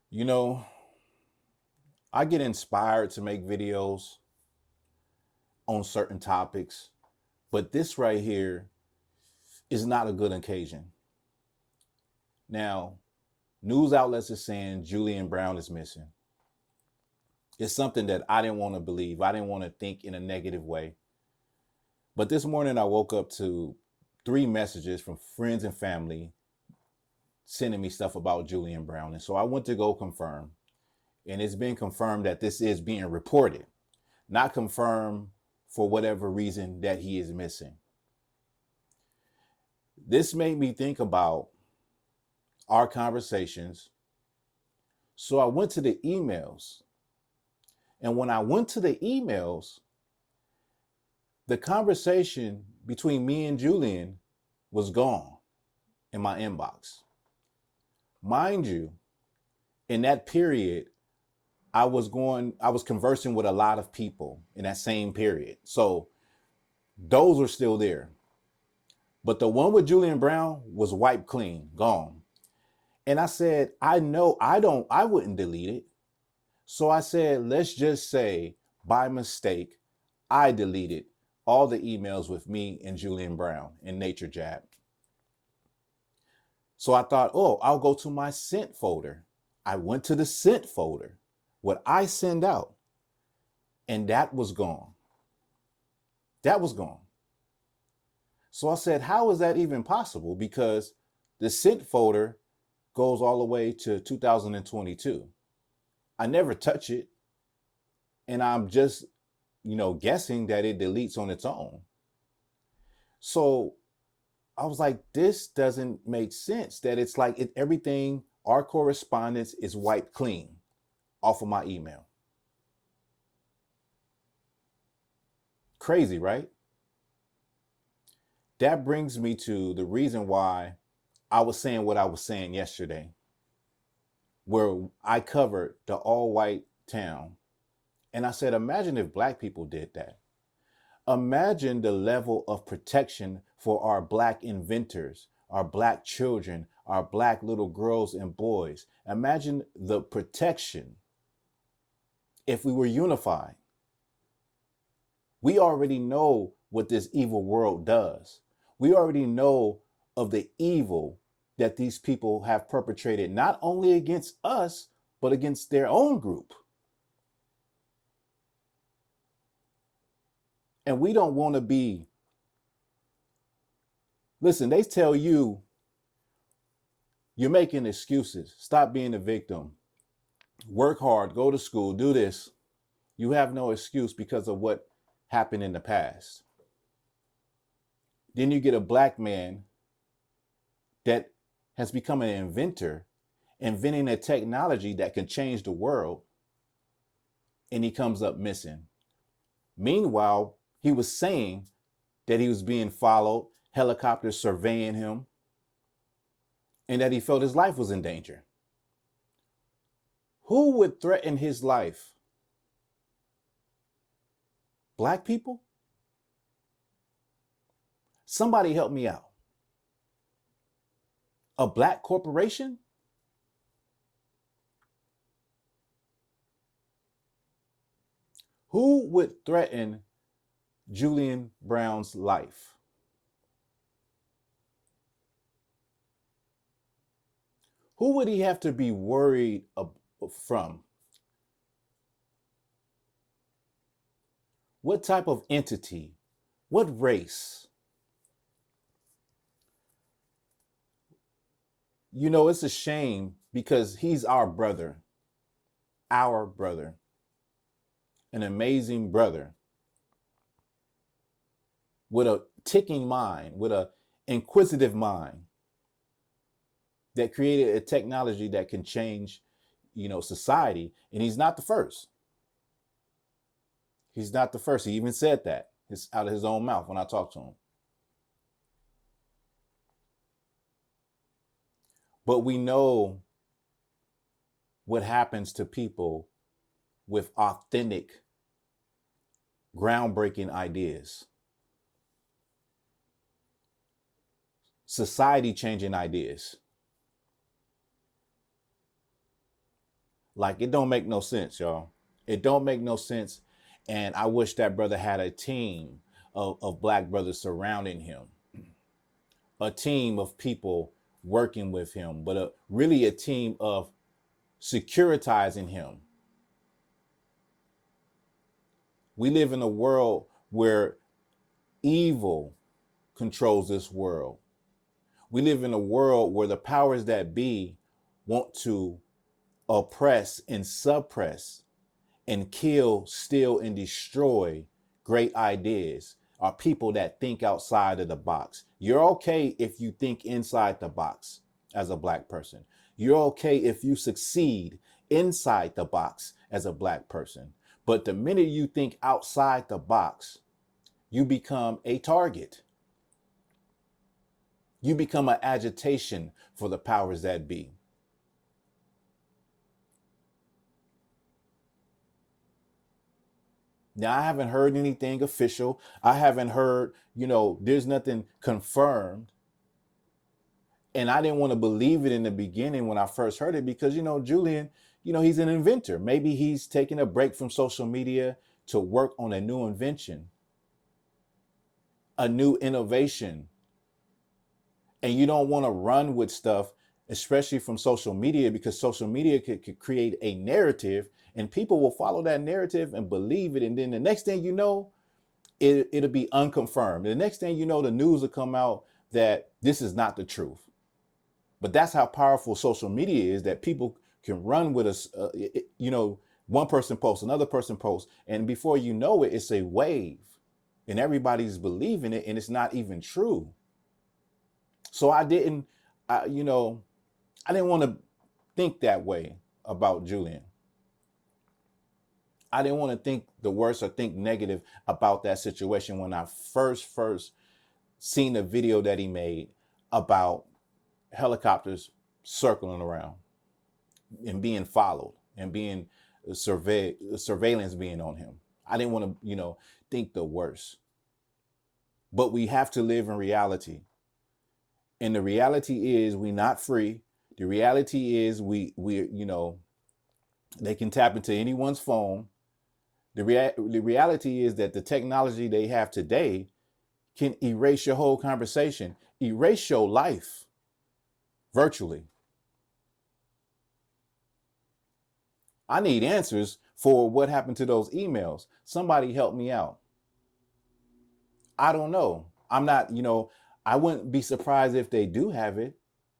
You know, I get inspired to make videos on certain topics, but this right here is not a good occasion. Now, news outlets are saying Julian Brown is missing. It's something that I didn't want to believe. I didn't want to think in a negative way. But this morning I woke up to 3 messages from friends and family sending me stuff about Julian Brown. And so I went to go confirm. And it's been confirmed that this is being reported, not confirmed for whatever reason that he is missing. This made me think about our conversations. So I went to the emails. And when I went to the emails, the conversation between me and Julian was gone in my inbox. Mind you, in that period, I was conversing with a lot of people in that same period. So those were still there. But the one with Julian Brown was wiped clean, gone. And I said, I wouldn't delete it. So I said, let's just say by mistake, I deleted all the emails with me and Julian Brown in Nature Jab. So I thought, oh, I'll go to my sent folder. I went to the sent folder, what I send out, and that was gone. That was gone. So I said, how is that even possible? Because the sent folder goes all the way to 2022. I never touch it. And I'm just, guessing that it deletes on its own. So I was like, this doesn't make sense, that it's like everything, our correspondence is wiped clean off of my email. Crazy, right? That brings me to the reason why I was saying what I was saying yesterday, where I covered the all white town. And I said, imagine if black people did that. Imagine the level of protection for our black inventors, our black children, our black little girls and boys. Imagine the protection if we were unified. We already know what this evil world does. We already know of the evil that these people have perpetrated, not only against us, but against their own group. And we don't want to be, listen, they tell you, you're making excuses. Stop being a victim. Work hard, go to school, do this. You have no excuse because of what happened in the past. Then you get a black man that has become an inventor, inventing a technology that can change the world, and he comes up missing. Meanwhile, he was saying that he was being followed, helicopters surveying him, and that he felt his life was in danger. Who would threaten his life? Black people? Somebody help me out. A black corporation? Who would threaten Julian Brown's life? Who would he have to be worried from? What type of entity? What race? It's a shame because he's our brother, an amazing brother with a ticking mind, with an inquisitive mind that created a technology that can change, society. And he's not the first. He's not the first. He even said that. It's out of his own mouth when I talked to him. But we know what happens to people with authentic, groundbreaking ideas, society changing ideas. Like, it don't make no sense, y'all. It don't make no sense. And I wish that brother had a team of black brothers surrounding him, a team of people working with him, but really a team of securitizing him. We live in a world where evil controls this world. We live in a world where the powers that be want to oppress and suppress and kill, steal, and destroy great ideas, are people that think outside of the box. You're okay if you think inside the box as a black person. You're okay if you succeed inside the box as a black person. But the minute you think outside the box, you become a target. You become an agitation for the powers that be. Now, I haven't heard anything official. I haven't heard, there's nothing confirmed. And I didn't want to believe it in the beginning when I first heard it because, Julian, he's an inventor. Maybe he's taking a break from social media to work on a new invention, a new innovation. And you don't want to run with stuff, especially from social media, because social media could create a narrative and people will follow that narrative and believe it. And then the next thing you know, it'll be unconfirmed. The next thing you know, the news will come out that this is not the truth. But that's how powerful social media is, that people can run with us. One person posts, another person posts, and before you know it, it's a wave and everybody's believing it and it's not even true. So I didn't want to think that way about Julian. I didn't want to think the worst or think negative about that situation when I first seen the video that he made about helicopters circling around and being followed and being surveillance being on him. I didn't want to, think the worst. But we have to live in reality. And the reality is we're not free. The reality is we they can tap into anyone's phone. The reality is that the technology they have today can erase your whole conversation, erase your life virtually. I need answers for what happened to those emails. Somebody help me out. I don't know. I'm not, I wouldn't be surprised if they do have it,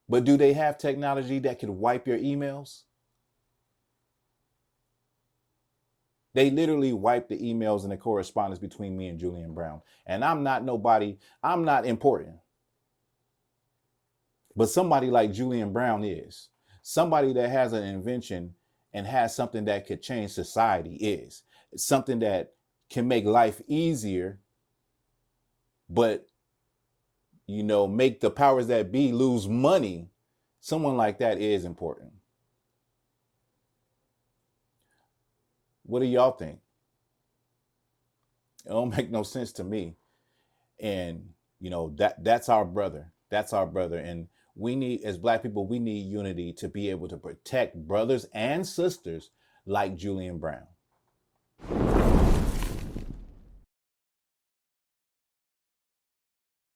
but do they have technology that could wipe your emails? They literally wiped the emails and the correspondence between me and Julian Brown. And I'm not nobody, I'm not important. But somebody like Julian Brown is. Somebody that has an invention and has something that could change society is. It's something that can make life easier, but, make the powers that be lose money. Someone like that is important. What do y'all think? It don't make no sense to me. And, that's our brother. That's our brother. And we need, as black people, we need unity to be able to protect brothers and sisters like Julian Brown.